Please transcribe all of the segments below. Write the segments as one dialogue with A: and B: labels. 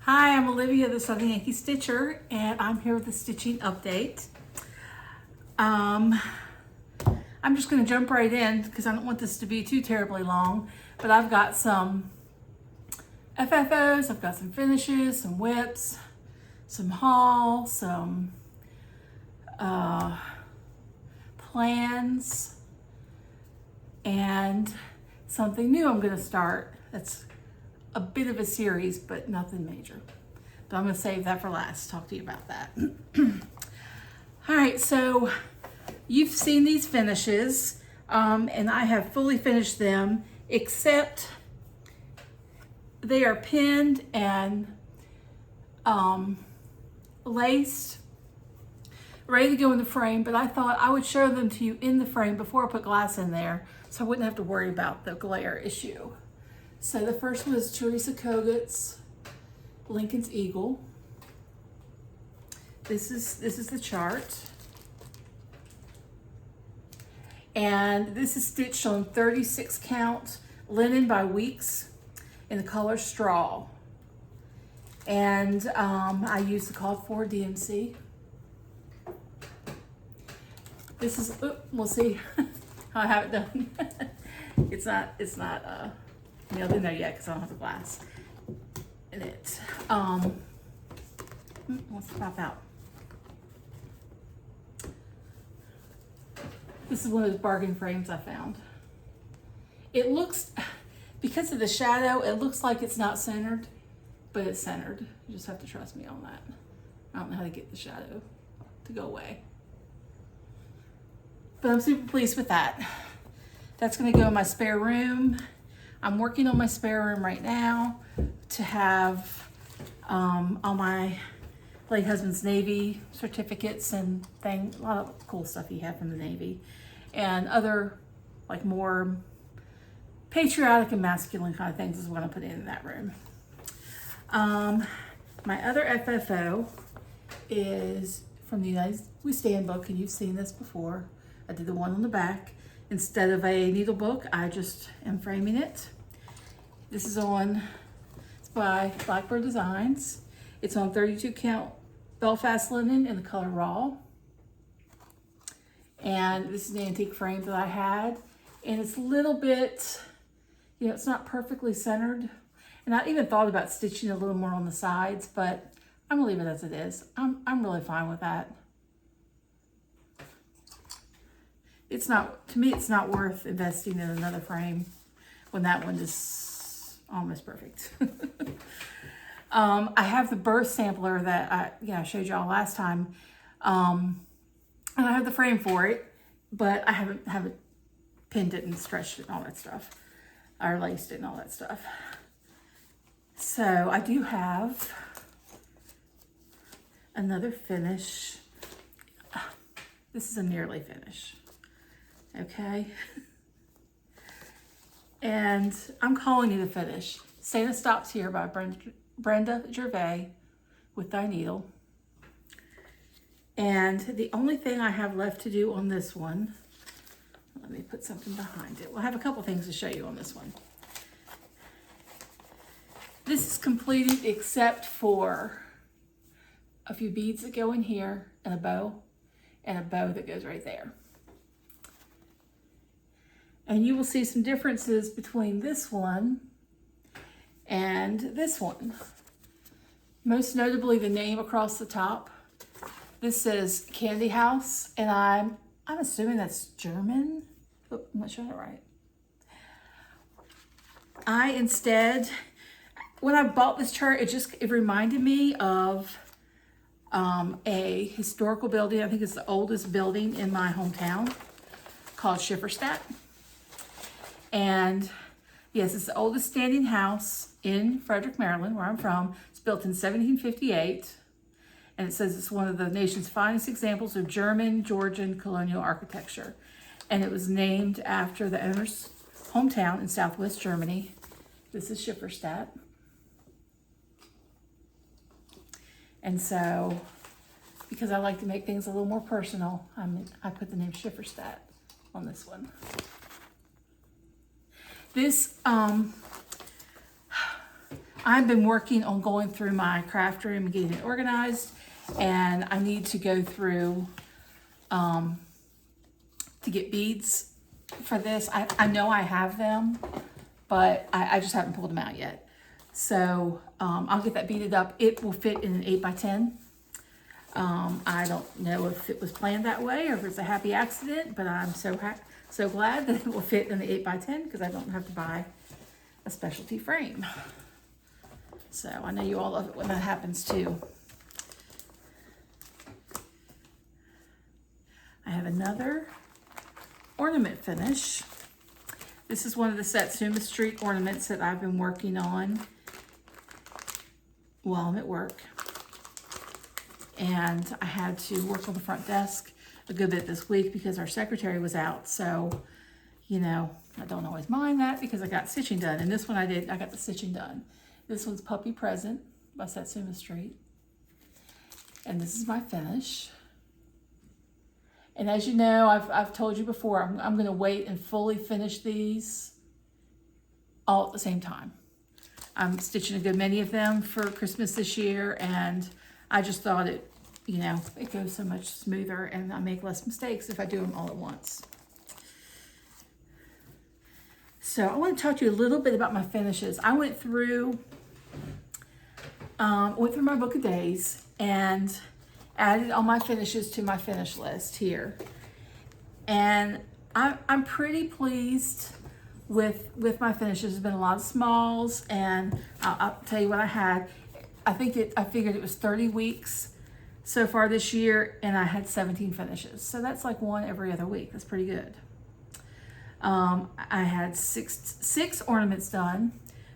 A: Hi, I'm Olivia, the Southern Yankee Stitcher, and I'm here with a stitching update. I'm just going to jump right in because I don't want this to be too terribly long, but I've got some FFOs, I've got some finishes, some whips, some haul, some plans, and something new I'm going to start. That's a bit of a series, but nothing major. But I'm going to save that for last. Talk to you about that. All right, so you've seen these finishes, and I have fully finished them, except they are pinned and laced, ready to go in the frame, but I thought I would show them to you in the frame before I put glass in there, so I wouldn't have to worry about the glare issue. So the first one is Teresa Kogut's Lincoln's Eagle. This is the chart. And this is stitched on 36 count linen by Weeks in the color straw. And I used the called for DMC. This is, we'll see how I have it done. It's not nailed in there yet because I don't have the glass in it. Let's pop out. This is one of those bargain frames I found. It looks, because of the shadow, it looks like it's not centered, but it's centered. You just have to trust me on that. I don't know how to get the shadow to go away. But I'm super pleased with that. That's gonna go in my spare room. I'm working on my spare room right now to have all my late husband's Navy certificates and things, a lot of cool stuff he had from the Navy, and other like more patriotic and masculine kind of things is what I'm putting in that room. My other FFO is from the United We Stand book, and you've seen this before. I did the one on the back. Instead of a needle book, I just am framing it. This is it's by Blackbird Designs. It's on 32 count Belfast linen in the color raw. And this is an antique frame that I had. And it's a little bit, it's not perfectly centered. And I even thought about stitching a little more on the sides, but I'm gonna leave it as it is. I'm really fine with that. It's not, to me, it's not worth investing in another frame when that one is almost perfect. I have the birth sampler that I showed y'all last time. And I have the frame for it, but I haven't pinned it and stretched it and all that stuff, or laced it and all that stuff. So I do have another finish. This is a nearly finish. Okay. And I'm calling it a finish. Santa Stops Here by Brenda Gervais with Thy Needle. And the only thing I have left to do on this one, let me put something behind it. Well, I have a couple things to show you on this one. This is completed except for a few beads that go in here and a bow that goes right there. And you will see some differences between this one and this one. Most notably the name across the top. This says Candy House, and I'm assuming that's German. Oh, I'm not showing it right. When I bought this chart, it reminded me of a historical building. I think it's the oldest building in my hometown, called Schifferstadt. And yes, it's the oldest standing house in Frederick, Maryland, where I'm from. It's built in 1758. And it says it's one of the nation's finest examples of German, Georgian colonial architecture. And it was named after the owner's hometown in Southwest Germany. This is Schifferstadt. And so, because I like to make things a little more personal, I put the name Schifferstadt on this one. This, I've been working on going through my craft room and getting it organized, and I need to go through to get beads for this. I know I have them, but I just haven't pulled them out yet. So I'll get that beaded up. It will fit in an 8x10. I don't know if it was planned that way or if it's a happy accident, but I'm so glad that it will fit in the 8x10 because I don't have to buy a specialty frame. So I know you all love it when that happens too. I have another ornament finish. This is one of the Satsuma Street ornaments that I've been working on while I'm at work. And I had to work on the front desk a good bit this week because our secretary was out. So, you know, I don't always mind that because I got stitching done. And this one I got the stitching done. This one's Puppy Present by Satsuma Street. And this is my finish. And as you know, I've told you before, I'm going to wait and fully finish these all at the same time. I'm stitching a good many of them for Christmas this year, and I just thought it, you know, it goes so much smoother and I make less mistakes if I do them all at once. So I want to talk to you a little bit about my finishes. I went through my book of days and added all my finishes to my finish list here. And I'm pretty pleased with my finishes. There's been a lot of smalls, and I'll tell you what I had. I figured it was 30 weeks so far this year, and I had 17 finishes. So that's like one every other week. That's pretty good. I had six ornaments done,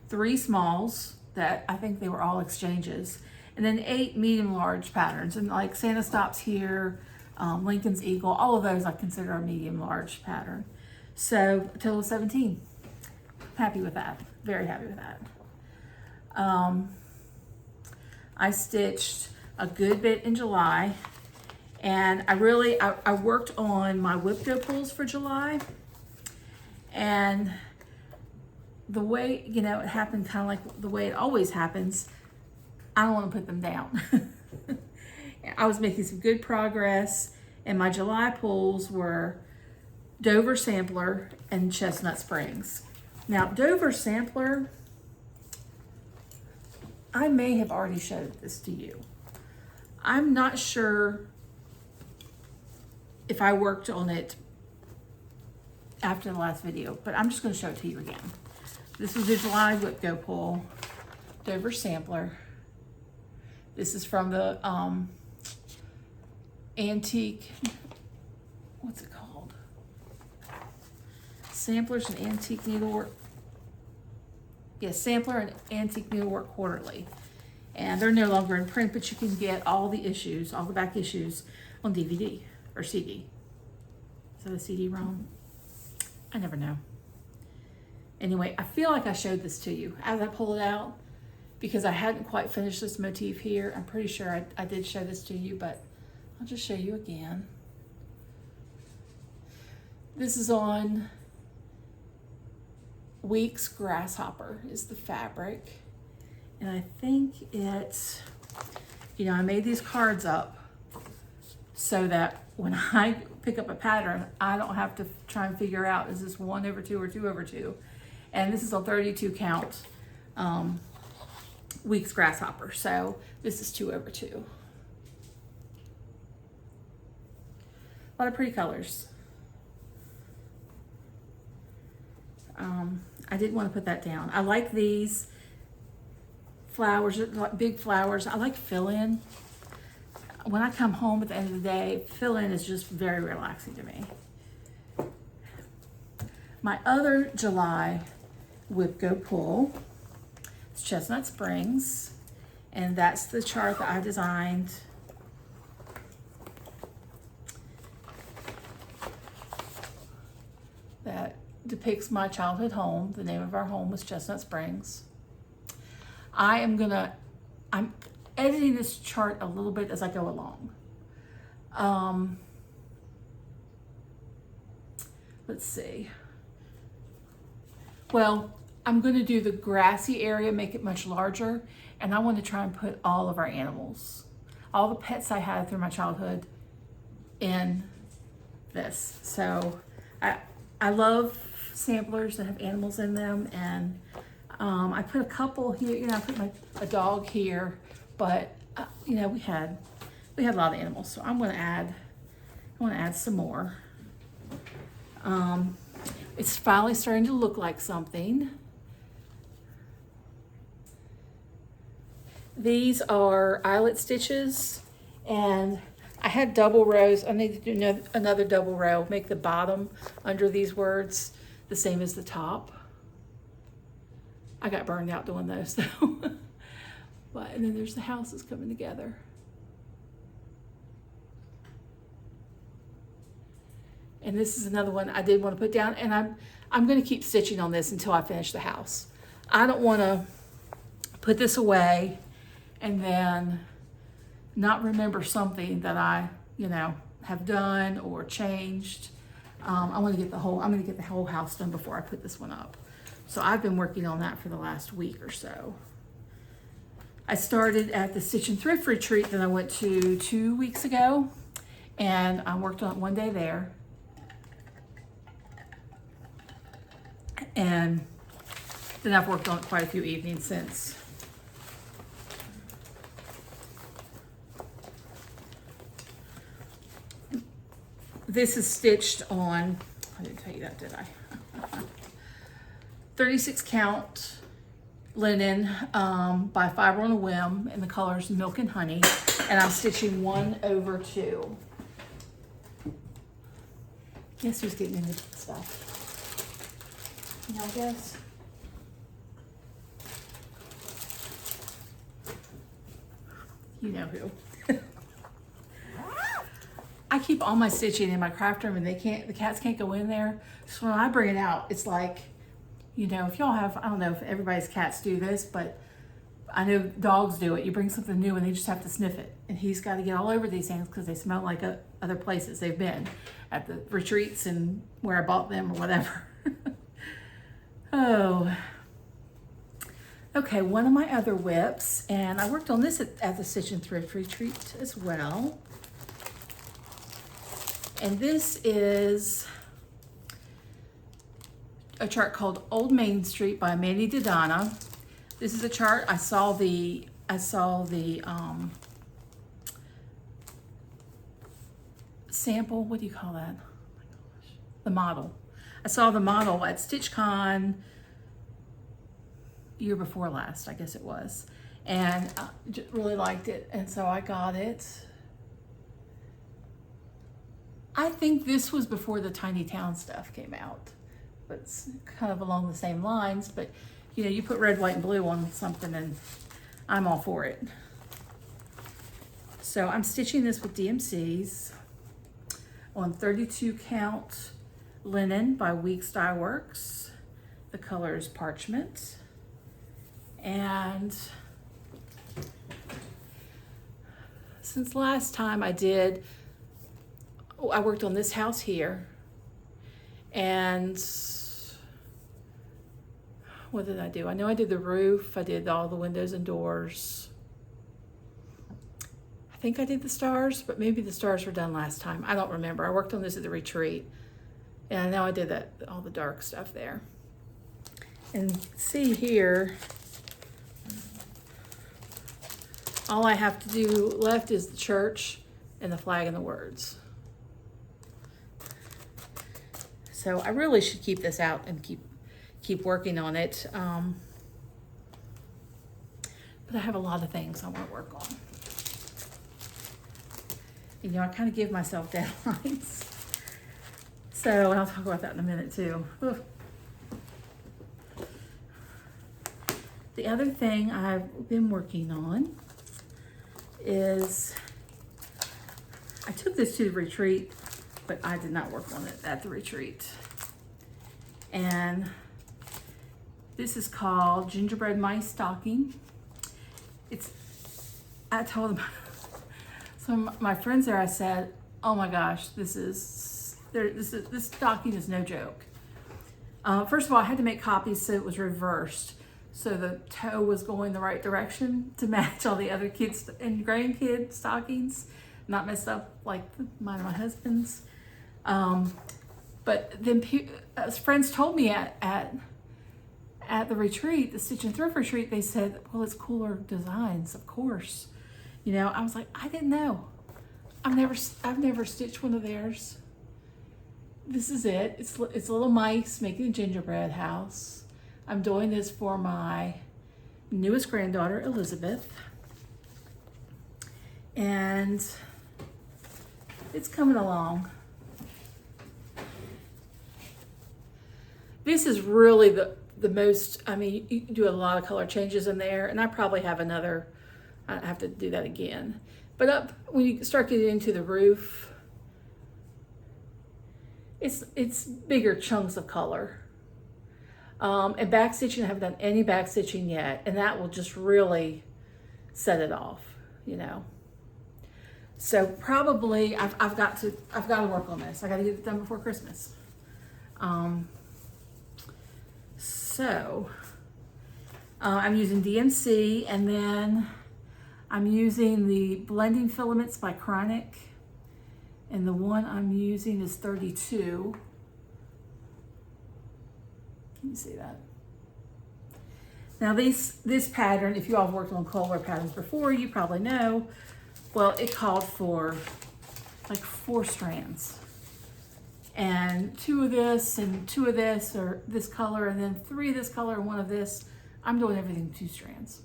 A: 3 smalls that I think they were all exchanges, and then 8 medium large patterns. And like Santa Stops Here, Lincoln's Eagle, all of those I consider a medium large pattern. So a total of 17. Happy with that. Very happy with that. I stitched a good bit in July, and I worked on my whip go pulls for July, and the way, you know, it happened kind of like the way it always happens. I don't want to put them down. I was making some good progress, and my July pulls were Dover Sampler and Chestnut Springs. Now, Dover Sampler, I may have already showed this to you. I'm not sure if I worked on it after the last video, but I'm just going to show it to you again. This was the July whip go pull, Dover Sampler. This is from the antique, what's it called? Samplers and Antique Needlework. Yes, Sampler and Antique Needlework Quarterly. And they're no longer in print, but you can get all the issues, all the back issues on DVD or CD. Is that a CD-ROM? I never know. Anyway, I feel like I showed this to you as I pull it out because I hadn't quite finished this motif here. I'm pretty sure I did show this to you, but I'll just show you again. This is on Weeks Grasshopper is the fabric. And I think it's, you know, I made these cards up so that when I pick up a pattern, I don't have to try and figure out, is this 1/2 or 2/2? And this is a 32 count Weeks Grasshopper. So this is 2/2. A lot of pretty colors. I didn't want to put that down. I like these flowers, like big flowers. I like fill-in. When I come home at the end of the day, fill-in is just very relaxing to me. My other July whip go pull is Chestnut Springs, and that's the chart that I designed. That depicts my childhood home. The name of our home was Chestnut Springs. I'm editing this chart a little bit as I go along. Let's see. Well, I'm gonna do the grassy area, make it much larger, and I want to try and put all of our animals, all the pets I had through my childhood in this. So I love samplers that have animals in them, and I put a couple here, you know, I put a dog here, but you know, we had a lot of animals, so I want to add some more. It's finally starting to look like something. These are eyelet stitches, and I had double rows. I need to do another double row, make the bottom under these words the same as the top. I got burned out doing those though. But, and then there's the houses coming together. And this is another one I did want to put down, and I'm going to keep stitching on this until I finish the house. I don't want to put this away and then not remember something that I, you know, have done or changed. I'm going to get the whole house done before I put this one up. So I've been working on that for the last week or so. I started at the Stitch and Thrift Retreat that I went to 2 weeks ago, and I worked on it one day there. And then I've worked on it quite a few evenings since. This is stitched on, I didn't tell you that, did I? 36 count linen by Fiber on a Whim, and the colors Milk and Honey, and I'm stitching 1/2. Guess who's getting into stuff? Y'all guess? You know who. I keep all my stitching in my craft room, and the cats can't go in there. So when I bring it out, it's like, you know, if y'all have, I don't know if everybody's cats do this, but I know dogs do it. You bring something new and they just have to sniff it. And he's got to get all over these things because they smell like other places they've been at the retreats and where I bought them or whatever. Oh. Okay, one of my other whips, and I worked on this at the Stitch and Thrift Retreat as well. And this is a chart called Old Main Street by Mandy Dodonna. This is a chart. I saw the sample, what do you call that? Oh my gosh. The model. I saw the model at StitchCon year before last, I guess it was. And I really liked it, and so I got it. I think this was before the Tiny Town stuff came out, but it's kind of along the same lines. But you know, you put red, white, and blue on something, and I'm all for it. So I'm stitching this with DMCs on 32 count linen by Weeks Dye Works. The color is Parchment, and since last time I worked on this house here, and what did I do? I know I did the roof, I did all the windows and doors. I think I did the stars, but maybe the stars were done last time. I don't remember. I worked on this at the retreat, and I know I did all the dark stuff there. And see here, all I have to do left is the church and the flag and the words. So I really should keep this out and keep working on it. But I have a lot of things I want to work on. You know, I kind of give myself deadlines. So I'll talk about that in a minute too. Oof. The other thing I've been working on is, I took this to the retreat, but I did not work on it at the retreat. And this is called Gingerbread Mice Stocking. I told them, so my friends there, I said, oh my gosh, this stocking is no joke. First of all, I had to make copies so it was reversed. So the toe was going the right direction to match all the other kids and grandkids stockings, not messed up like mine and my husband's. But then friends told me at the retreat, the Stitch and Thrift retreat, they said, well, it's cooler designs, of course. You know, I was like, I didn't know. I've never stitched one of theirs. This is it. It's little mice making a gingerbread house. I'm doing this for my newest granddaughter, Elizabeth. And it's coming along. This is really the most, I mean, you can do a lot of color changes in there, and I probably have another, I have to do that again. But when you start getting into the roof, it's bigger chunks of color. And back stitching, I haven't done any back stitching yet, and that will just really set it off, you know. So probably I've got to work on this. I got to get it done before Christmas. I'm using DMC, and then I'm using the Blending Filaments by Chronic, and the one I'm using is 32. Can you see that? Now this pattern, if you all have worked on Kohler patterns before, you probably know, well, it called for like 4 strands. And 2 of this and 2 of this, or this color, and then 3 of this color and 1 of this. I'm doing everything 2 strands.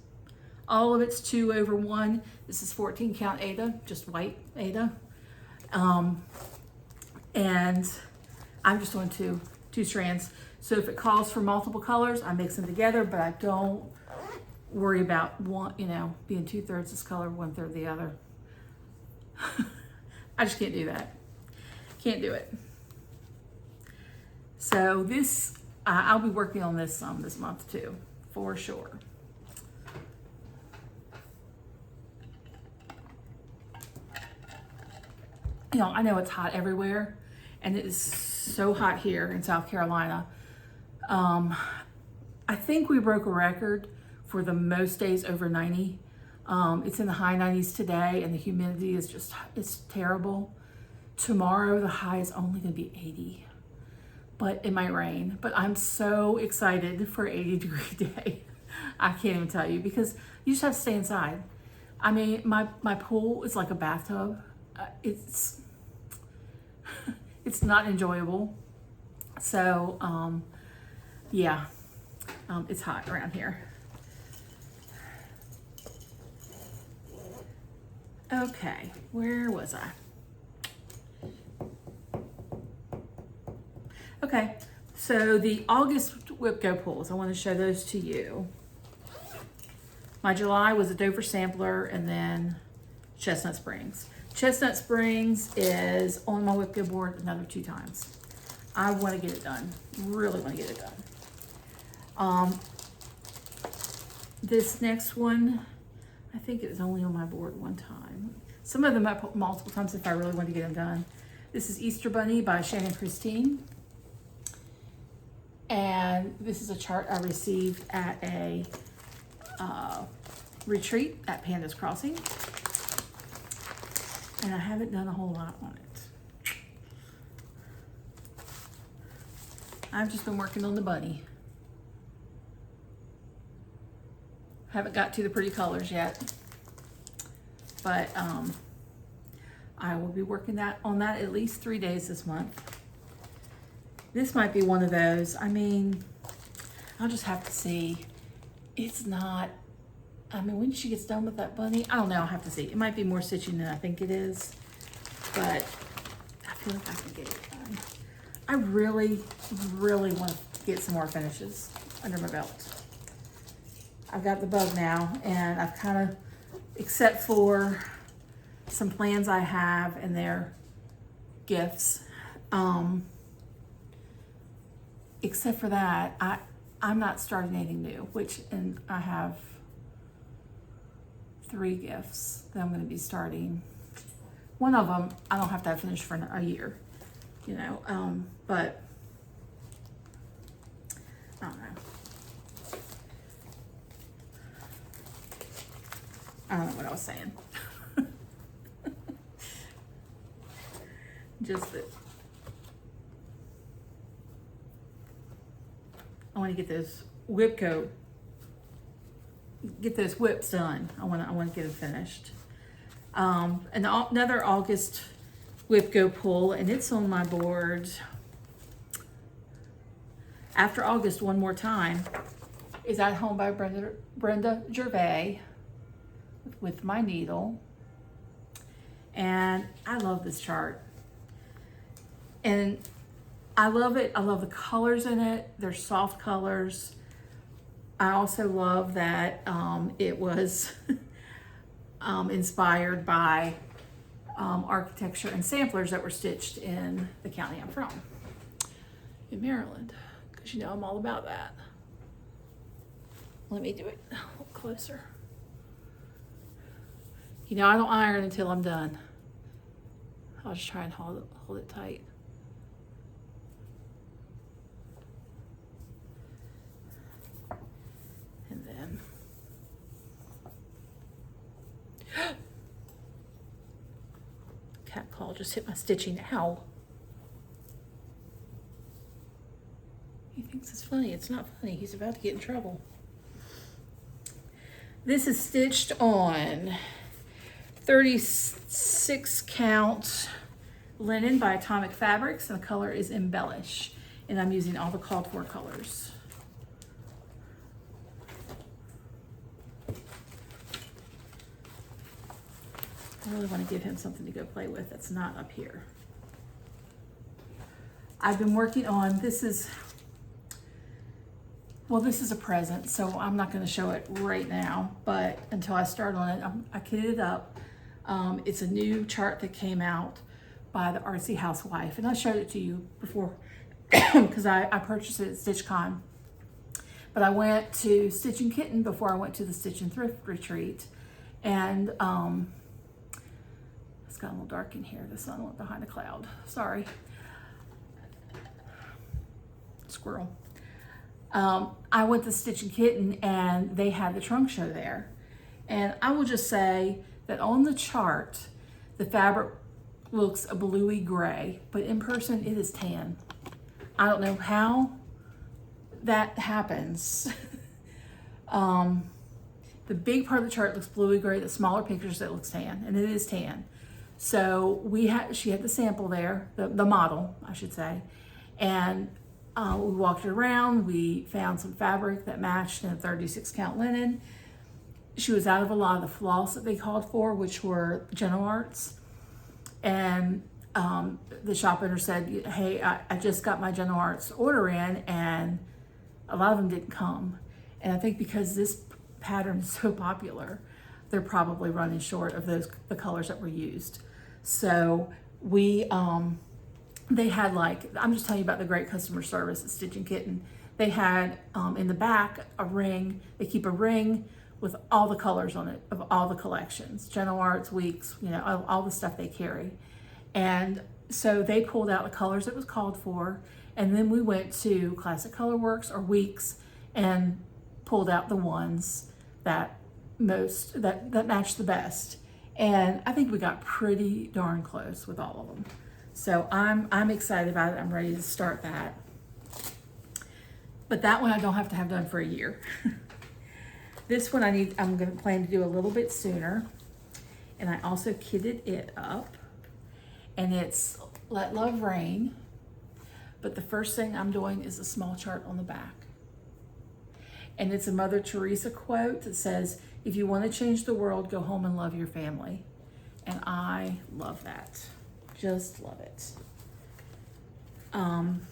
A: All of it's 2 over 1. This is 14 count Aida, just white Aida. And I'm just doing two strands. So if it calls for multiple colors, I mix them together, but I don't worry about one, you know, being 2/3 this color, 1/3 the other. I just can't do that. Can't do it. So this, I'll be working on this some this month too, for sure. You know, I know it's hot everywhere, and it is so hot here in South Carolina. I think we broke a record for the most days over 90. It's in the high 90s today, and the humidity is just, it's terrible. Tomorrow, the high is only gonna be 80, but it might rain. But I'm so excited for 80-degree day. I can't even tell you, because you just have to stay inside. I mean, my pool is like a bathtub. It's not enjoyable. So, yeah, it's hot around here. Okay, where was I? Okay, so the August Whip Go pulls, I want to show those to you. My July was a Dover Sampler, and then Chestnut Springs. Chestnut Springs is on my Whip Go board another 2 times. I want to get it done, really want to get it done. This next one, I think it was only on my board 1 time. Some of them I put multiple times if I really want to get them done. This is Easter Bunny by Shannon Christine. And this is a chart I received at a retreat at Pandas Crossing. And I haven't done a whole lot on it. I've just been working on the bunny. Haven't got to the pretty colors yet, but I will be working on that at least 3 days this month. This might be one of those. I mean, I'll just have to see. It's not, I mean, when she gets done with that bunny, I don't know, I'll have to see. It might be more stitching than I think it is, but I feel like I can get it done. I really, really want to get some more finishes under my belt. I've got the bug now, and I've kind of, except for some plans I have and their gifts, except for that, I'm not starting anything new, and I have 3 gifts that I'm going to be starting. One of them, I don't have to have finished for a year, you know, but don't know. I don't know what I was saying. Just that I want to get those whips done. I want to get them finished. Another August Whipco pull, and it's on my board. After August, one more time, is At Home by Brenda Gervais with my needle. And I love this chart. And I love it. I love the colors in it. They're soft colors. I also love that it was inspired by architecture and samplers that were stitched in the county I'm from, in Maryland, because you know I'm all about that. Let me do it a little closer. You know, I don't iron until I'm done. I'll just try and hold it tight. And then cat claw just hit my stitching. Ow. He thinks it's funny. It's not funny. He's about to get in trouble. This is stitched on 36 count linen by Atomic Fabrics, and the color is Embellish. And I'm using all the called for colors. I really want to give him something to go play with that's not up here. I've been working on, this is a present, so I'm not going to show it right now, but until I start on it, I kitted it up. It's a new chart that came out by the Artsy Housewife, and I showed it to you before because I purchased it at StitchCon. But I went to Stitch and Kitten before I went to the Stitch and Thrift Retreat, and it's got a little dark in here. The sun went behind a cloud. Sorry. Squirrel. I went to Stitch and Kitten and they had the trunk show there. And I will just say that on the chart, the fabric looks a bluey gray, but in person it is tan. I don't know how that happens. The big part of the chart looks bluey gray, the smaller pictures it looks tan, and it is tan. So she had the sample there, the model, I should say, and we walked around. We found some fabric that matched in a 36 count linen. She was out of a lot of the floss that they called for, which were General Arts, and the shop owner said, "Hey, I just got my General Arts order in, and a lot of them didn't come." And I think because this pattern is so popular, they're probably running short of the colors that were used. So they had, like, I'm just telling you about the great customer service at Stitch and Kitten. They had in the back a ring. They keep a ring with all the colors on it of all the collections, General Arts, Weeks, you know, all the stuff they carry. And so they pulled out the colors that was called for, and then we went to Classic Color Works or Weeks and pulled out the ones that matched the best. And I think we got pretty darn close with all of them. So I'm excited about it. I'm ready to start that. But that one I don't have to have done for a year. This one I'm going to plan to do a little bit sooner. And I also kitted it up. And it's Let Love Rain. But the first thing I'm doing is a small chart on the back. And it's a Mother Teresa quote that says, "If you want to change the world, go home and love your family." And I love that. Just love it. I'm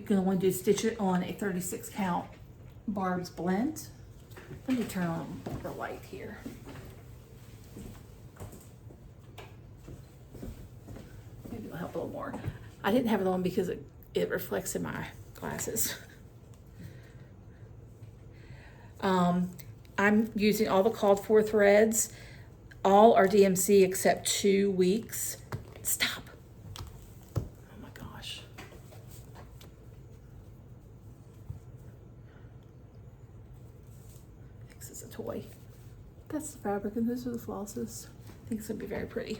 A: going to stitch it on a 36 count Barb's Blend. Let me turn on the light here. Maybe it'll help a little more. I didn't have it on because it reflects in my glasses. I'm using all the called for threads. All are DMC except 2 weeks. Stop. Oh my gosh. is a toy. That's the fabric and those are the flosses. I think it's gonna be very pretty.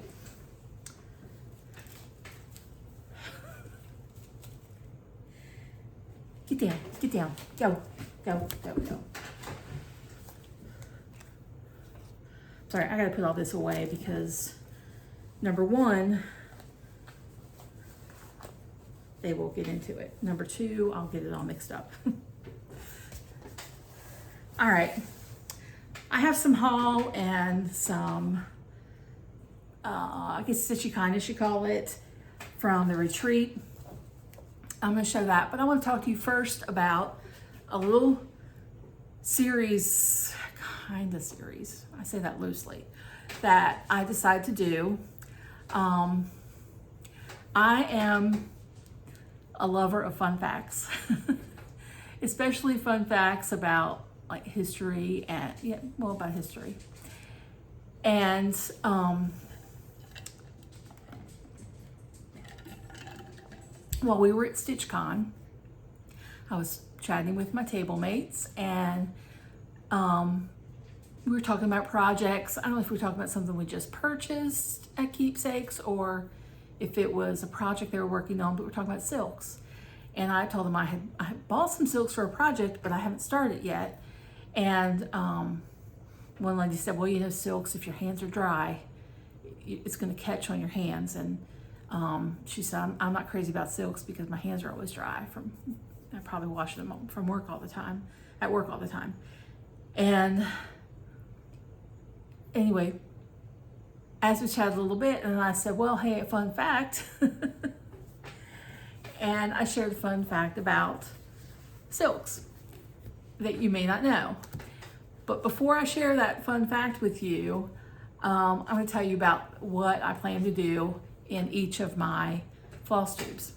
A: Get down, get down, go, go, go, go. Sorry, I gotta put all this away because number one, they will get into it. Number two, I'll get it all mixed up. All right, I have some haul and some, I guess stitchy kindness you call it, from the retreat. I'm gonna show that, but I wanna talk to you first about a little series, kind of series, I say that loosely, that I decided to do. I am a lover of fun facts, especially fun facts about like history and, yeah, well, about history. And while we were at StitchCon, I was chatting with my table mates and we were talking about projects. I don't know if we were talking about something we just purchased at Keepsakes or if it was a project they were working on, but we were talking about silks. And I told them I had bought some silks for a project, but I haven't started yet. And one lady said, well, you know, silks, if your hands are dry, it's going to catch on your hands. And she said, I'm not crazy about silks because my hands are always dry from, I probably wash them from work all the time, at work all the time. And anyway, as we chatted a little bit, and I said, well, hey, a fun fact. And I shared a fun fact about silks that you may not know. But before I share that fun fact with you, I'm going to tell you about what I plan to do in each of my Flosstubes.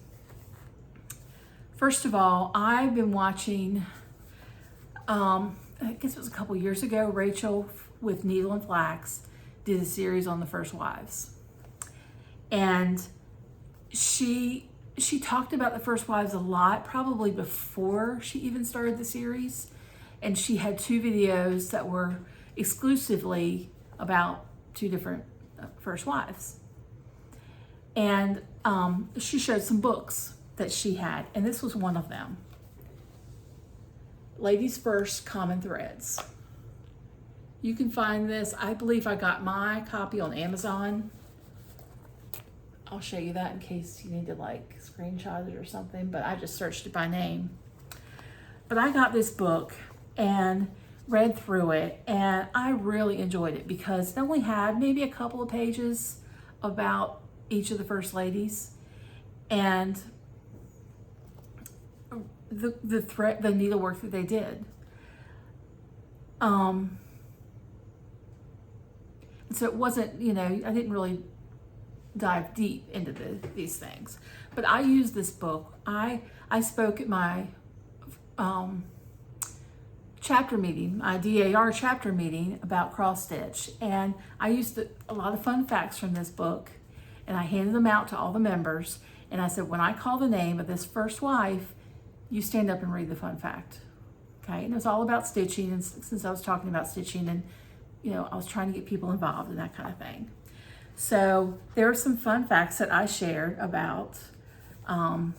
A: First of all, I've been watching, I guess it was a couple years ago, Rachel with Needle and Flax did a series on the First Wives. And she talked about the First Wives a lot, probably before she even started the series. And she had 2 videos that were exclusively about 2 different First Wives. And she showed some books that she had, and this was one of them. Ladies First, Common Threads. You can find this, I believe I got my copy on Amazon. I'll show you that in case you need to like screenshot it or something, but I just searched it by name. But I got this book and read through it, and I really enjoyed it because it only had maybe a couple of pages about each of the first ladies, and the needlework that they did. So it wasn't, you know, I didn't really dive deep into these things, but I used this book. I spoke at my chapter meeting, my DAR chapter meeting about cross stitch, and I used a lot of fun facts from this book, and I handed them out to all the members, and I said, when I call the name of this first wife, you stand up and read the fun fact. Okay, and it was all about stitching, and since I was talking about stitching, and you know, I was trying to get people involved in that kind of thing. So there are some fun facts that I shared about, well,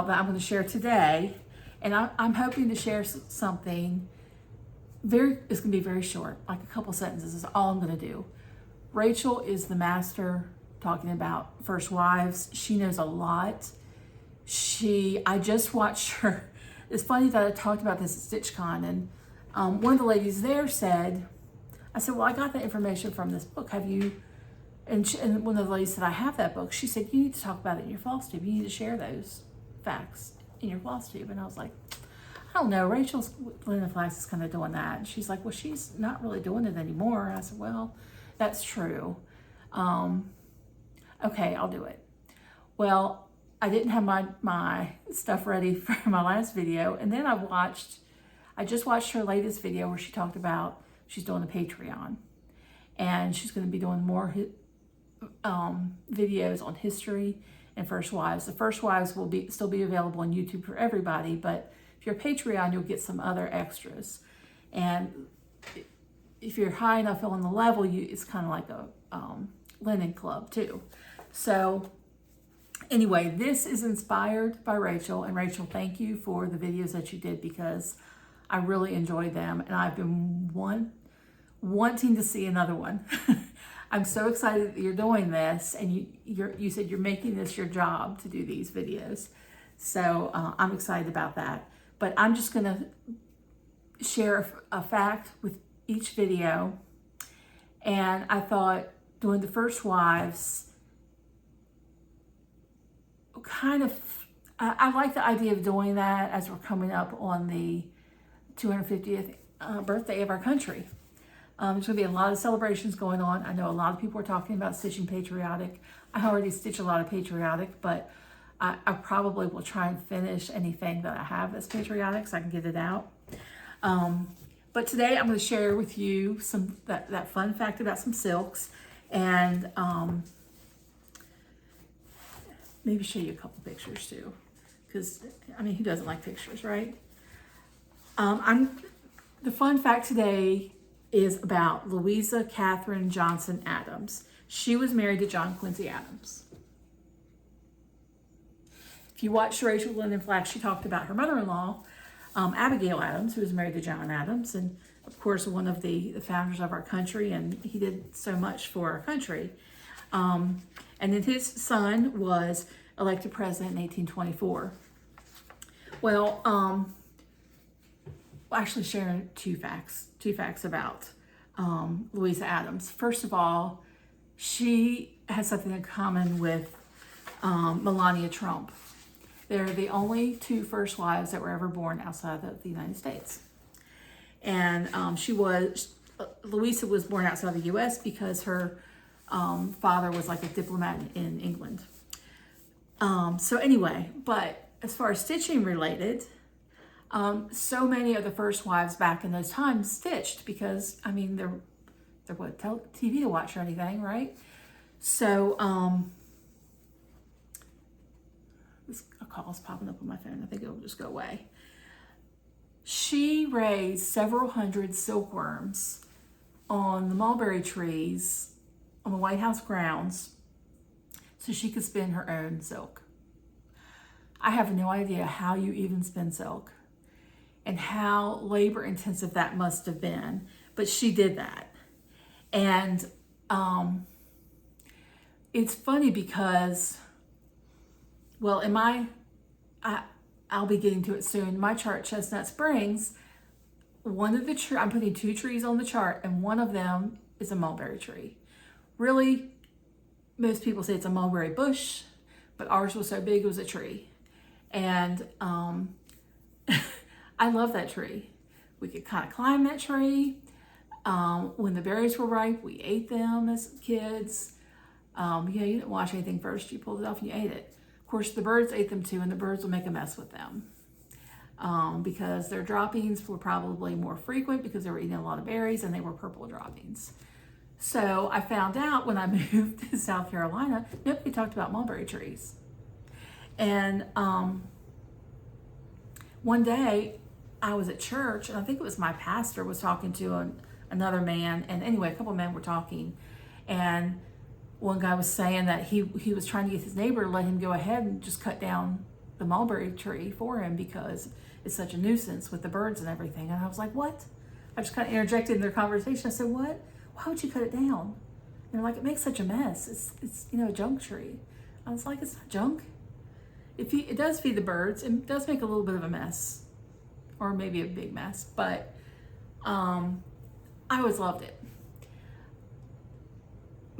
A: that I'm going to share today. And I'm hoping to share something it's going to be very short, like a couple sentences is all I'm going to do. Rachel is the master talking about First Wives. She knows a lot. I just watched her. It's funny that I talked about this at StitchCon, and one of the ladies there said, I said, well, I got that information from this book. Have you? And one of the ladies said, I have that book. She said, you need to talk about it in your Flosstube. You need to share those facts in your Flosstube. And I was like, I don't know. Rachel's Linda Flax is kind of doing that. And she's like, well, she's not really doing it anymore. And I said, well, that's true. Okay, I'll do it. Well, I didn't have my stuff ready for my last video. And then I just watched her latest video where she talked about she's doing a Patreon. And she's going to be doing more videos on history and First Wives. The First Wives will still be available on YouTube for everybody, but if you're a Patreon, you'll get some other extras. And if you're high enough on the level, it's kind of like a linen club too. So anyway, this is inspired by Rachel. And Rachel, thank you for the videos that you did, because I really enjoyed them. And I've been wanting to see another one. I'm so excited that you're doing this. And you said you're making this your job to do these videos. So I'm excited about that. But I'm just going to share a fact with each video. And I thought doing the First Wives, kind of, I like the idea of doing that as we're coming up on the 250th birthday of our country. There's going to be a lot of celebrations going on. I know a lot of people are talking about stitching patriotic. I already stitch a lot of patriotic, but I probably will try and finish anything that I have that's patriotic so I can get it out. But today I'm going to share with you that fun fact about some silks, and maybe show you a couple pictures too, because I mean, who doesn't like pictures, right? The fun fact today is about Louisa Catherine Johnson Adams. She was married to John Quincy Adams. If you watched Rachel Lynn Flax, she talked about her mother-in-law, Abigail Adams, who was married to John Adams, and of course one of the founders of our country, and he did so much for our country. And then his son was elected president in 1824. Well, actually sharing two facts about Louisa Adams. First of all, she has something in common with Melania Trump. They're the only two first wives that were ever born outside of the United States. And Louisa was born outside the U.S. because her father was like a diplomat in England. So anyway, but as far as stitching related, so many of the first wives back in those times stitched, because I mean, they're what, TV to watch or anything, right? So a call is popping up on my phone. I think it'll just go away. She raised several hundred silkworms on the mulberry trees on the White House grounds so she could spin her own silk. I have no idea how you even spin silk and how labor intensive that must have been, but she did that. And it's funny because, well, I'll be getting to it soon. My chart, Chestnut Springs, one of the I'm putting two trees on the chart, and one of them is a mulberry tree. Really, most people say it's a mulberry bush, but ours was so big it was a tree. And I love that tree. We could kind of climb that tree. When the berries were ripe, we ate them as kids. You didn't wash anything first. You pulled it off and you ate it. Of course, the birds ate them too, and the birds will make a mess with them because their droppings were probably more frequent because they were eating a lot of berries, and they were purple droppings. So I found out when I moved to South Carolina, nobody talked about mulberry trees. And one day I was at church, and I think it was my pastor was talking to another man. And anyway, a couple of men were talking, and one guy was saying that he was trying to get his neighbor to let him go ahead and just cut down the mulberry tree for him because it's such a nuisance with the birds and everything. And I was like, what? I just kind of interjected in their conversation. I said, what? Why would you cut it down? And they're like, it makes such a mess. It's a junk tree. I was like, it's not junk. It does feed the birds. It does make a little bit of a mess, or maybe a big mess, but I always loved it.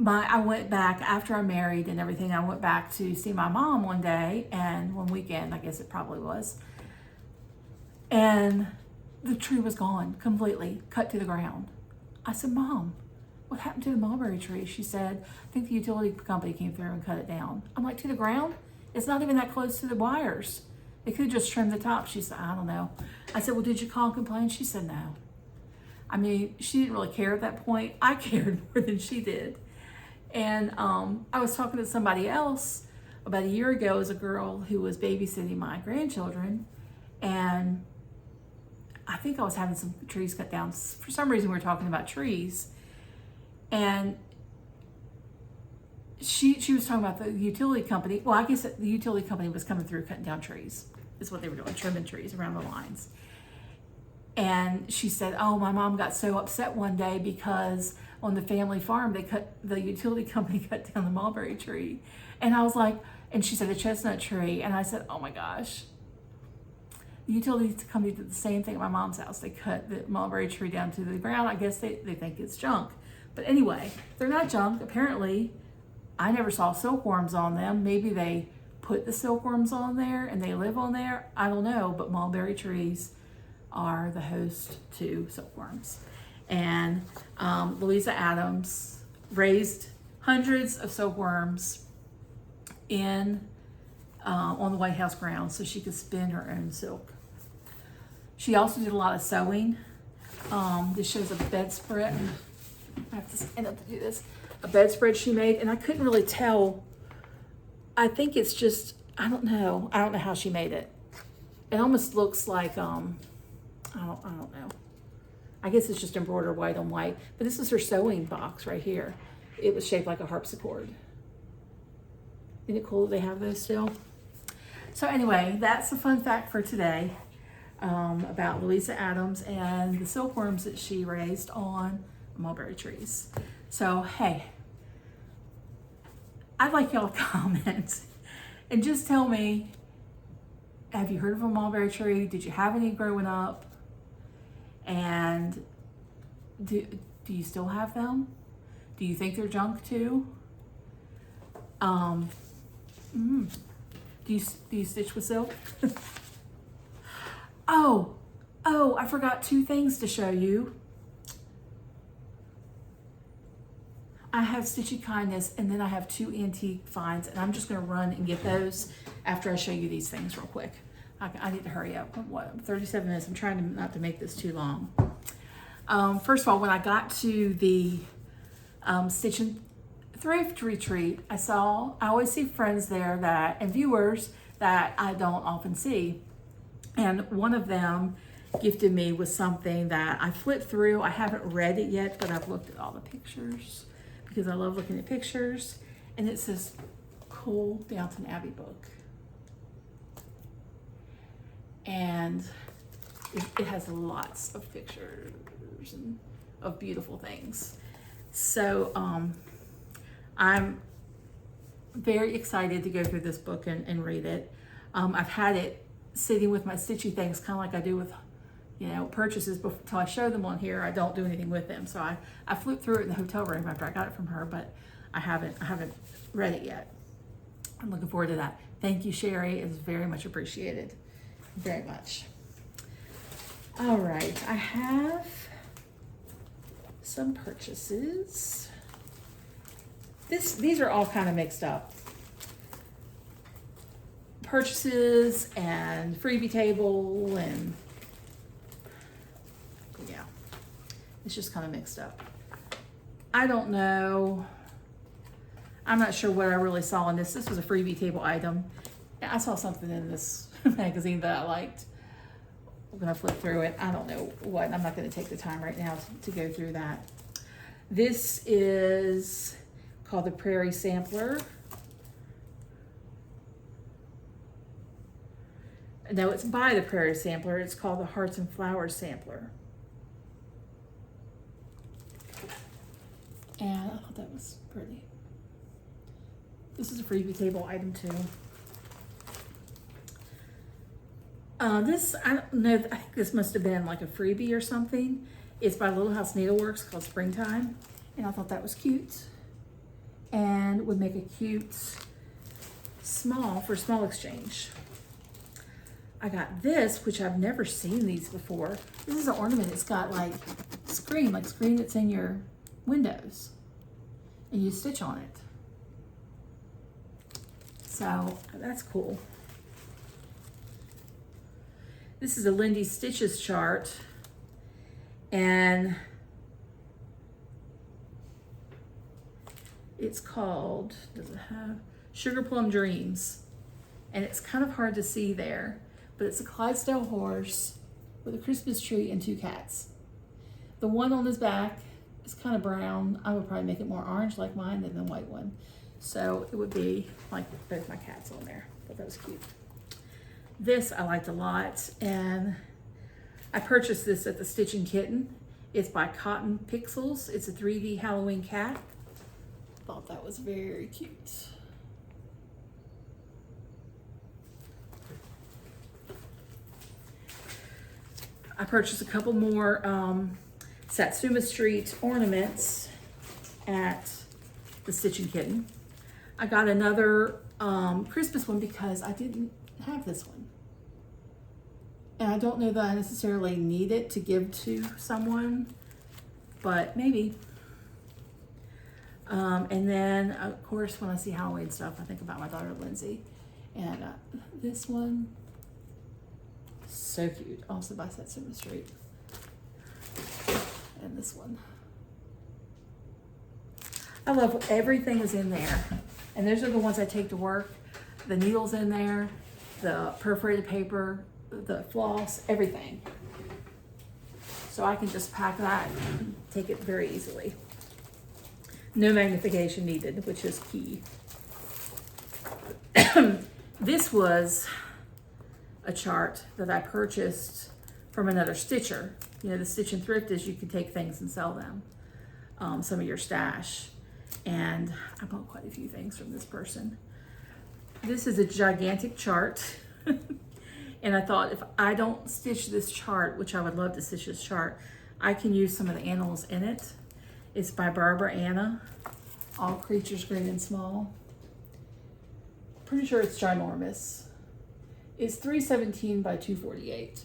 A: I went back after I married and everything. I went back to see my mom one day, and one weekend, I guess it probably was. And the tree was gone completely, cut to the ground. I said, Mom, what happened to the mulberry tree? She said, I think the utility company came through and cut it down. I'm like, to the ground? It's not even that close to the wires. They could have just trimmed the top. She said, I don't know. I said, well, did you call and complain? She said, no. I mean, she didn't really care at that point. I cared more than she did. And I was talking to somebody else about a year ago as a girl who was babysitting my grandchildren. And I think I was having some trees cut down. For some reason, we were talking about trees. And she was talking about the utility company. Well, I guess the utility company was coming through cutting down trees. Is what they were doing, trimming trees around the lines. And she said, oh, my mom got so upset one day because on the family farm, the utility company cut down the mulberry tree. And I was like, and she said the chestnut tree. And I said, oh my gosh. The utility company did the same thing at my mom's house. They cut the mulberry tree down to the ground. I guess they think it's junk. But anyway, they're not junk. Apparently, I never saw silkworms on them. Maybe they put the silkworms on there and they live on there. I don't know, but mulberry trees are the host to silkworms. And Louisa Adams raised hundreds of silkworms on the White House grounds so she could spin her own silk. She also did a lot of sewing. This shows a bedspread. I have to stand up to do this. A bedspread she made, and I couldn't really tell. I think it's just, I don't know how she made it. It almost looks like, I don't know. I guess it's just embroidered white on white, but this is her sewing box right here. It was shaped like a harpsichord. Isn't it cool that they have those still? So anyway, that's a fun fact for today about Louisa Adams and the silkworms that she raised on mulberry trees. So, hey, I'd like y'all to comment and just tell me, have you heard of a mulberry tree? Did you have any growing up? And do you still have them? Do you think they're junk too? Do you stitch with silk? Oh, I forgot 2 things to show you. I have Stitchy Kindness, and then I have 2 antique finds, and I'm just gonna run and get those after I show you these things real quick. I need to hurry up. What, 37 minutes? I'm trying not to make this too long. First of all, when I got to the Stitch and Thrift Retreat, I always see friends there and viewers that I don't often see. And one of them gifted me with something that I flipped through. I haven't read it yet, but I've looked at all the pictures because I love looking at pictures. And it's this cool Downton Abbey book. And it has lots of pictures and of beautiful things. So I'm very excited to go through this book and read it. I've had it sitting with my stitchy things, kind of like I do with, purchases. Until I show them on here, I don't do anything with them. So I flipped through it in the hotel room after I got it from her, but I haven't read it yet. I'm looking forward to that. Thank you, Sherry. It's very much appreciated. Very much. All right, I have some purchases. These are all kind of mixed up. Purchases and freebie table, and yeah, it's just kind of mixed up. I don't know. I'm not sure what I really saw in this. This was a freebie table item. I saw something in this magazine that I liked. I'm gonna flip through it. I don't know what. I'm not gonna take the time right now to go through that. This is called the Prairie Sampler. No, it's by the Prairie Sampler. It's called the Hearts and Flowers Sampler. And I thought that was pretty. This is a freebie table item too. This, I don't know, I think this must have been like a freebie or something. It's by Little House Needleworks, called Springtime. And I thought that was cute. And would make a cute small exchange. I got this, which I've never seen these before. This is an ornament. It's got like screen that's in your windows. And you stitch on it. So that's cool. This is a Lindy Stitches chart. And it's called, does it have, Sugar Plum Dreams. And it's kind of hard to see there, but it's a Clydesdale horse with a Christmas tree and 2 cats. The one on his back is kind of brown. I would probably make it more orange like mine than the white one. So it would be like both my cats on there, but that was cute. This I liked a lot, and I purchased this at the Stitch and Kitten. It's by Cotton Pixels. It's a 3D Halloween cat. Thought that was very cute. I purchased a couple more Satsuma Street ornaments at the Stitch and Kitten. I got another Christmas one because I didn't have this one. And I don't know that I necessarily need it to give to someone, but maybe. And then, of course, when I see Halloween stuff, I think about my daughter, Lindsay. And this one, so cute, also by Satsuma Street. And this one. I love everything is in there. And those are the ones I take to work. The needles in there, the perforated paper, the floss, everything. So I can just pack that and take it very easily. No magnification needed, which is key. This was a chart that I purchased from another stitcher. You know, the Stitch and Thrift is you can take things and sell them, some of your stash. And I bought quite a few things from this person. This is a gigantic chart. And I thought if I don't stitch this chart, which I would love to stitch this chart, I can use some of the animals in it. It's by Barbara Anna, All Creatures Great and Small. Pretty sure it's ginormous. It's 317 by 248.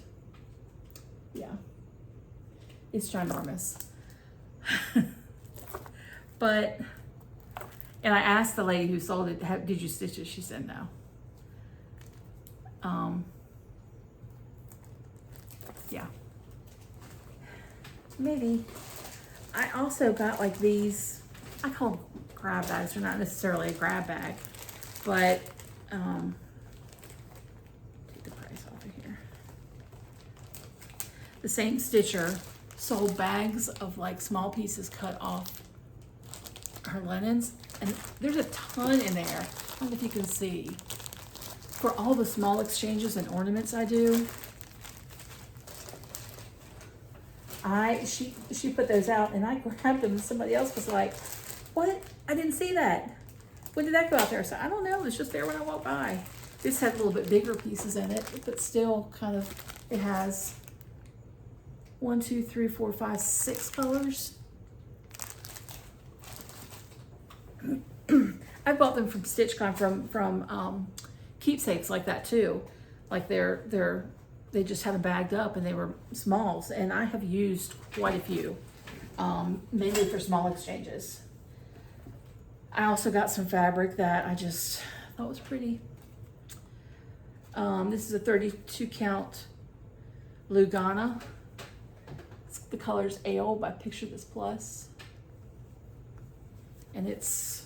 A: Yeah, it's ginormous. But, and I asked the lady who sold it, did you stitch it? She said no. Yeah. Maybe. I also got like these, I call them grab bags. They're not necessarily a grab bag, but take the price off of here. The same stitcher sold bags of like small pieces cut off her linens, and there's a ton in there. I don't know if you can see. For all the small exchanges and ornaments I do, she put those out, and I grabbed them, and somebody else was like, what? I didn't see that. When did that go out there? So I don't know, it's just there when I walked by. This had a little bit bigger pieces in it, but still kind of, it has 1, 2, 3, 4, 5, 6 colors. I bought them from StitchCon from keepsakes like that too. Like they just had them bagged up and they were smalls, and I have used quite a few, mainly for small exchanges. I also got some fabric that I just thought was pretty. This is a 32 count Lugana. The color's Ale by Picture This Plus. And it's,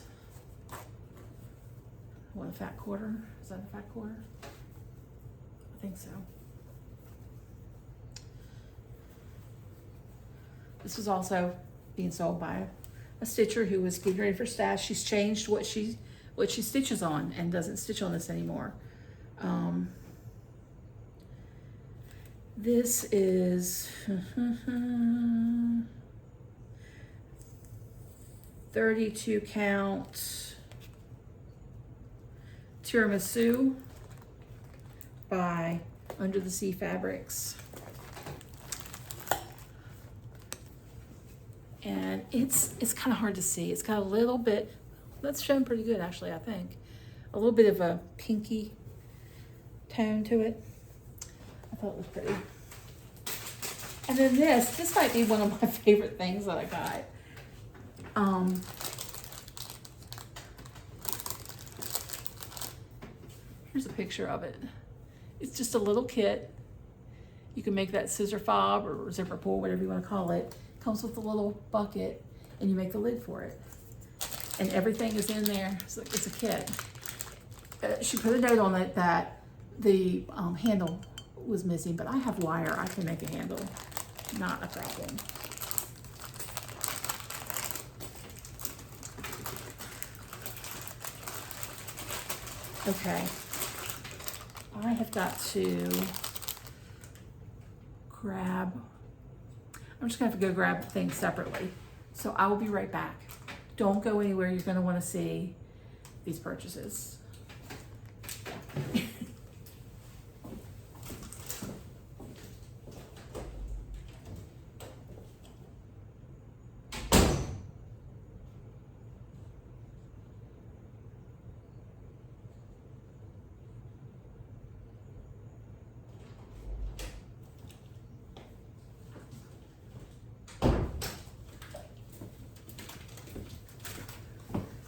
A: what, a fat quarter? Is that a fat quarter? I think so. This was also being sold by a stitcher who was getting ready for stash. She's changed what she stitches on and doesn't stitch on this anymore. This is 32 count Tiramisu by Under the Sea Fabrics. And it's kind of hard to see. It's got a little bit, that's shown pretty good actually, I think. A little bit of a pinky tone to it. I thought it was pretty. And then this might be one of my favorite things that I got. Here's a picture of it. It's just a little kit. You can make that scissor fob or zipper pull, whatever you want to call it. Comes with a little bucket, and you make a lid for it. And everything is in there, so it's a kit. She put a note on it that the handle was missing, but I have wire. I can make a handle, not a problem. Okay, I have got to grab, I'm just gonna have to go grab things separately. So I will be right back. Don't go anywhere. You're gonna wanna see these purchases.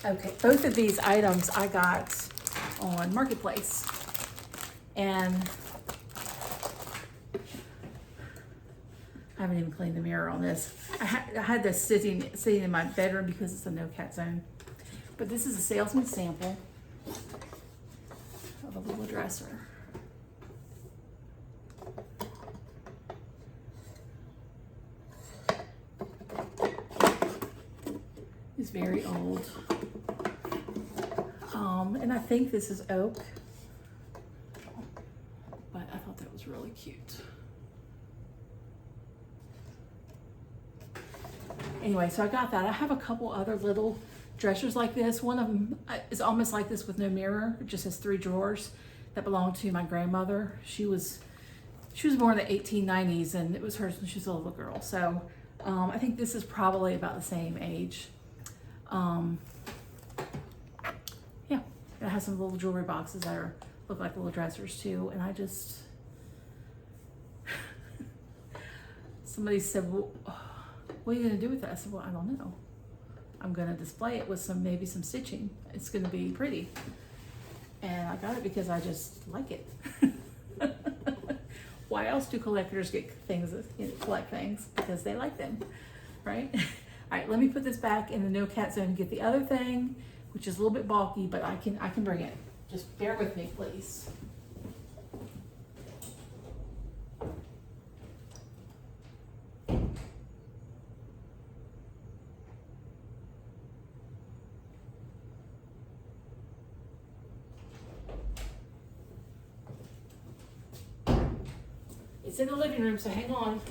A: Okay, both of these items I got on Marketplace, and I haven't even cleaned the mirror on this. I had this sitting in my bedroom because it's a no cat zone. But this is a salesman sample of a little dresser. It's very old. And I think this is oak, but I thought that was really cute. Anyway, so I got that. I have a couple other little dressers like this. One of them is almost like this with no mirror. It just has 3 drawers that belonged to my grandmother. She was born in the 1890s, and it was hers when she was a little girl. So I think this is probably about the same age. Yeah, it has some little jewelry boxes that look like little dressers too. And I just, somebody said, well, what are you gonna do with that? I said, well, I don't know. I'm gonna display it with maybe some stitching. It's gonna be pretty. And I got it because I just like it. Why else do collectors get things, collect things? Because they like them, right? All right, let me put this back in the no cat zone and get the other thing, which is a little bit bulky, but I can bring it. Just bear with me, please. It's in the living room, so hang on.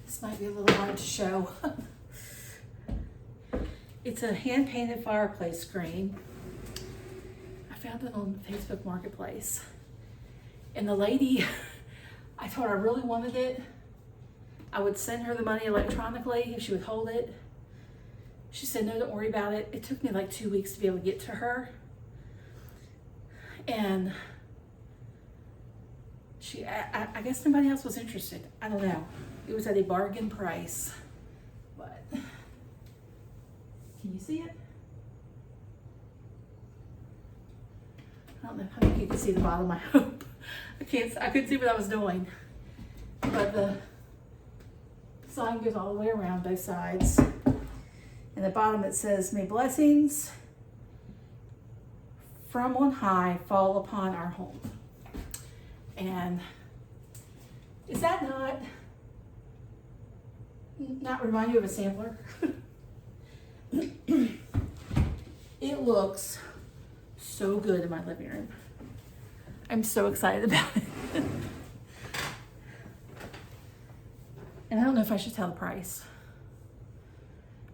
A: This might be a little hard to show. It's a hand-painted fireplace screen. I found it on Facebook Marketplace. And the lady, I told her I really wanted it. I would send her the money electronically if she would hold it. She said, no, don't worry about it. It took me like 2 weeks to be able to get to her. And I guess nobody else was interested. I don't know. It was at a bargain price, but can you see it? I don't know. I think you can see the bottom. I hope. I couldn't see what I was doing, but the sign goes all the way around both sides. And the bottom it says, "May blessings from on high fall upon our home." And is that not remind you of a sampler? It looks so good in my living room. I'm so excited about it. And I don't know if I should tell the price,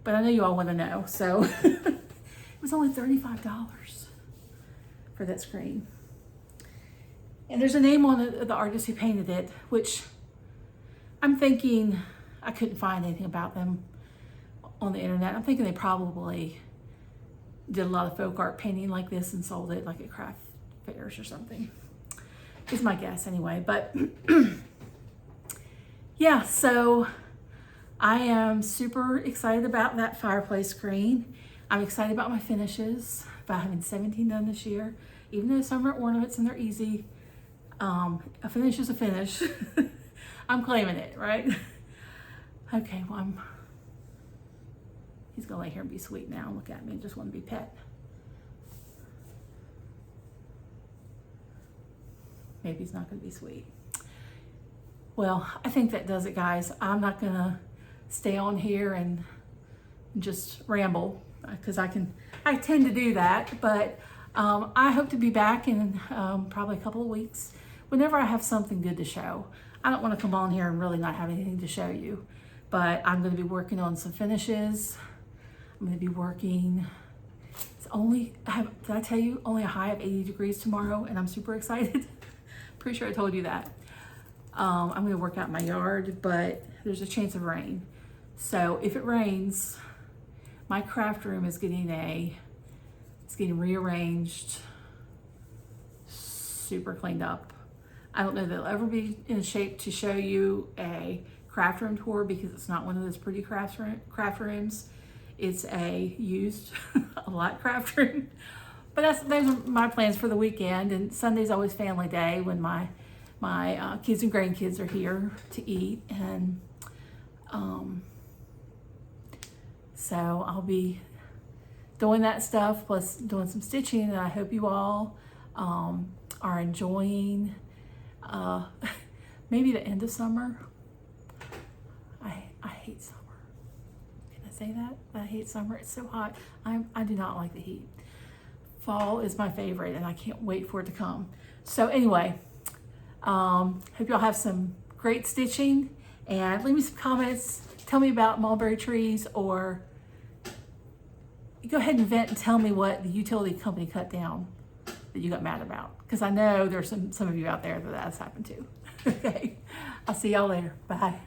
A: but I know you all want to know. So it was only $35 for that screen. And there's a name on the artist who painted it, which I'm thinking I couldn't find anything about them on the internet. I'm thinking they probably did a lot of folk art painting like this and sold it like at craft fairs or something. Is my guess anyway. But yeah, so I am super excited about that fireplace screen. I'm excited about my finishes, about having 17 done this year. Even though some are ornaments and they're easy, a finish is a finish. I'm claiming it, right? Okay, well, he's gonna lay here and be sweet now. Look at me, just want to be pet. Maybe he's not gonna be sweet. Well, I think that does it, guys. I'm not gonna stay on here and just ramble because I tend to do that, but I hope to be back in probably a couple of weeks whenever I have something good to show. I don't want to come on here and really not have anything to show you, but I'm going to be working on some finishes. I'm going to be working, did I tell you, only a high of 80 degrees tomorrow, and I'm super excited. Pretty sure I told you that. I'm going to work out in my yard, but there's a chance of rain. So if it rains, my craft room is getting rearranged, super cleaned up. I don't know that it'll ever be in shape to show you a craft room tour because it's not one of those pretty craft rooms. It's a used a lot craft room. But those are my plans for the weekend, and Sunday's always family day when my kids and grandkids are here to eat, and so I'll be doing that stuff plus doing some stitching, and I hope you all are enjoying maybe the end of summer. I hate summer. Can I say that? I hate summer. It's so hot. I do not like the heat. Fall is my favorite, and I can't wait for it to come. So anyway, hope y'all have some great stitching, and leave me some comments. Tell me about mulberry trees, or go ahead and vent and tell me what the utility company cut down that you got mad about, because I know there's some of you out there that that's happened to. Okay, I'll see y'all later. Bye.